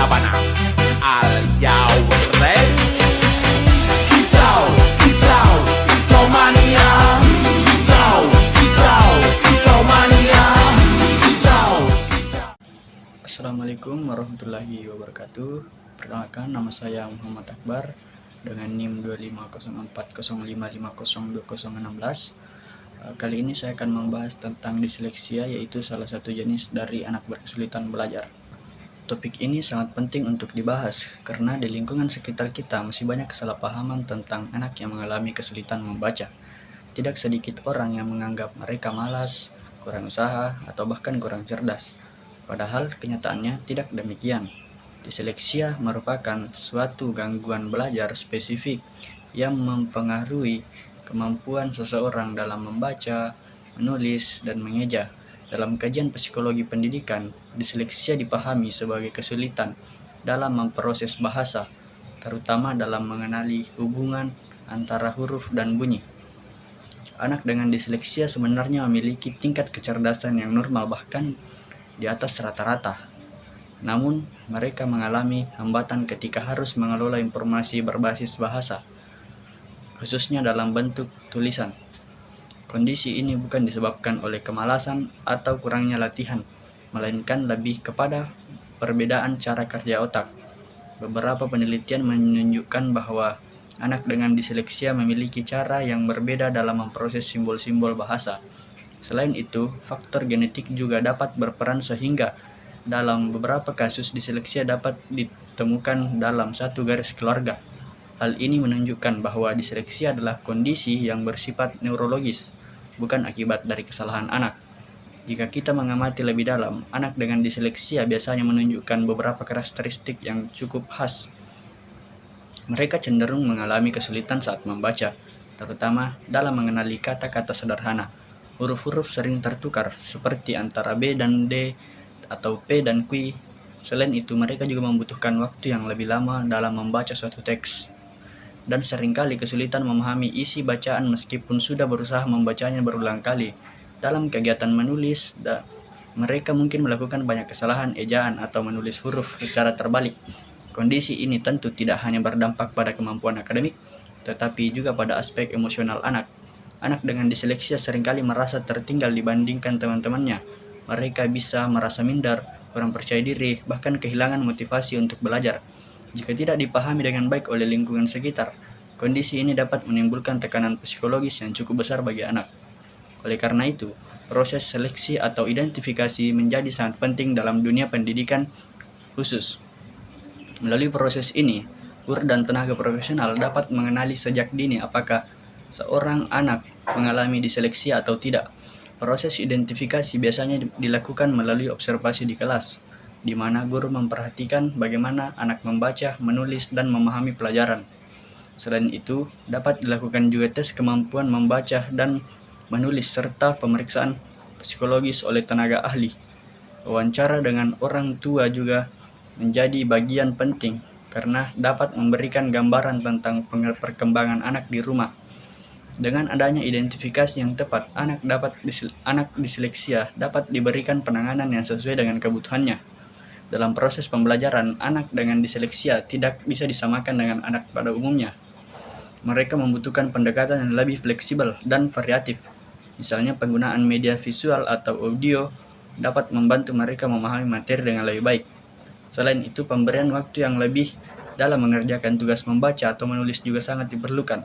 Sabana. Are you ready? Kicau, kicau, kicau mania. Kicau, kicau, kicau mania. Kicau, kicau. Assalamualaikum warahmatullahi wabarakatuh. Perkenalkan, nama saya Muhammad Akbar dengan NIM 250405502016. Kali ini saya akan membahas tentang disleksia, yaitu salah satu jenis dari anak berkesulitan belajar. Topik ini sangat penting untuk dibahas karena di lingkungan sekitar kita masih banyak kesalahpahaman tentang anak yang mengalami kesulitan membaca. Tidak sedikit orang yang menganggap mereka malas, kurang usaha, atau bahkan kurang cerdas. Padahal kenyataannya tidak demikian. Disleksia merupakan suatu gangguan belajar spesifik yang mempengaruhi kemampuan seseorang dalam membaca, menulis, dan mengeja. Dalam kajian psikologi pendidikan, disleksia dipahami sebagai kesulitan dalam memproses bahasa, terutama dalam mengenali hubungan antara huruf dan bunyi. Anak dengan disleksia sebenarnya memiliki tingkat kecerdasan yang normal, bahkan di atas rata-rata. Namun, mereka mengalami hambatan ketika harus mengelola informasi berbasis bahasa, khususnya dalam bentuk tulisan. Kondisi ini bukan disebabkan oleh kemalasan atau kurangnya latihan, melainkan lebih kepada perbedaan cara kerja otak. Beberapa penelitian menunjukkan bahwa anak dengan disleksia memiliki cara yang berbeda dalam memproses simbol-simbol bahasa. Selain itu, faktor genetik juga dapat berperan sehingga dalam beberapa kasus disleksia dapat ditemukan dalam satu garis keluarga. Hal ini menunjukkan bahwa disleksia adalah kondisi yang bersifat neurologis, bukan akibat dari kesalahan anak. Jika kita mengamati lebih dalam, anak dengan disleksia biasanya menunjukkan beberapa karakteristik yang cukup khas. Mereka cenderung mengalami kesulitan saat membaca, terutama dalam mengenali kata-kata sederhana. Huruf-huruf sering tertukar, seperti antara B dan D atau P dan Q. Selain itu, mereka juga membutuhkan waktu yang lebih lama dalam membaca suatu teks, dan seringkali kesulitan memahami isi bacaan meskipun sudah berusaha membacanya berulang kali. Dalam kegiatan menulis, mereka mungkin melakukan banyak kesalahan ejaan atau menulis huruf secara terbalik. Kondisi ini tentu tidak hanya berdampak pada kemampuan akademik, tetapi juga pada aspek emosional anak. Anak dengan disleksia seringkali merasa tertinggal dibandingkan teman-temannya. Mereka bisa merasa minder, kurang percaya diri, bahkan kehilangan motivasi untuk belajar. Jika tidak dipahami dengan baik oleh lingkungan sekitar, kondisi ini dapat menimbulkan tekanan psikologis yang cukup besar bagi anak. Oleh karena itu, proses seleksi atau identifikasi menjadi sangat penting dalam dunia pendidikan khusus. Melalui proses ini, guru dan tenaga profesional dapat mengenali sejak dini apakah seorang anak mengalami disleksia atau tidak. Proses identifikasi biasanya dilakukan melalui observasi di kelas, di mana guru memperhatikan bagaimana anak membaca, menulis, dan memahami pelajaran. Selain itu, dapat dilakukan juga tes kemampuan membaca dan menulis serta pemeriksaan psikologis oleh tenaga ahli. Wawancara dengan orang tua juga menjadi bagian penting karena dapat memberikan gambaran tentang perkembangan anak di rumah. Dengan adanya identifikasi yang tepat, anak disleksia dapat diberikan penanganan yang sesuai dengan kebutuhannya. Dalam proses pembelajaran, anak dengan disleksia tidak bisa disamakan dengan anak pada umumnya. Mereka membutuhkan pendekatan yang lebih fleksibel dan variatif. Misalnya, penggunaan media visual atau audio dapat membantu mereka memahami materi dengan lebih baik. Selain itu, pemberian waktu yang lebih dalam mengerjakan tugas membaca atau menulis juga sangat diperlukan.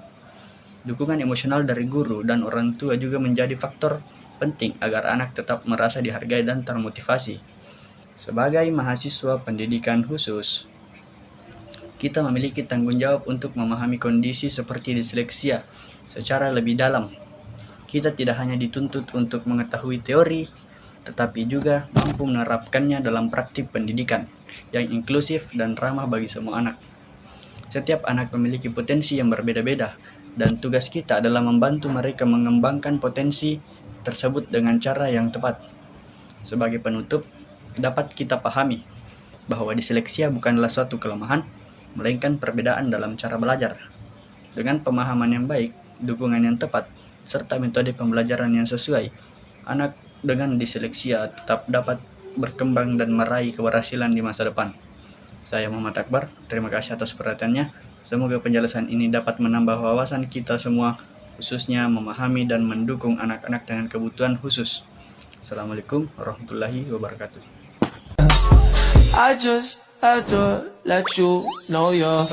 Dukungan emosional dari guru dan orang tua juga menjadi faktor penting agar anak tetap merasa dihargai dan termotivasi. Sebagai mahasiswa pendidikan khusus, kita memiliki tanggung jawab untuk memahami kondisi seperti disleksia secara lebih dalam. Kita tidak hanya dituntut untuk mengetahui teori, tetapi juga mampu menerapkannya dalam praktik pendidikan yang inklusif dan ramah bagi semua anak. Setiap anak memiliki potensi yang berbeda-beda, dan tugas kita adalah membantu mereka mengembangkan potensi tersebut dengan cara yang tepat. Sebagai penutup, dapat kita pahami bahwa disleksia bukanlah suatu kelemahan, melainkan perbedaan dalam cara belajar. Dengan pemahaman yang baik, dukungan yang tepat, serta metode pembelajaran yang sesuai, anak dengan disleksia tetap dapat berkembang dan meraih keberhasilan di masa depan. Saya Muhammad Akbar, terima kasih atas perhatiannya. Semoga penjelasan ini dapat menambah wawasan kita semua, khususnya memahami dan mendukung anak-anak dengan kebutuhan khusus. Assalamualaikum warahmatullahi wabarakatuh. I just had to let you know you're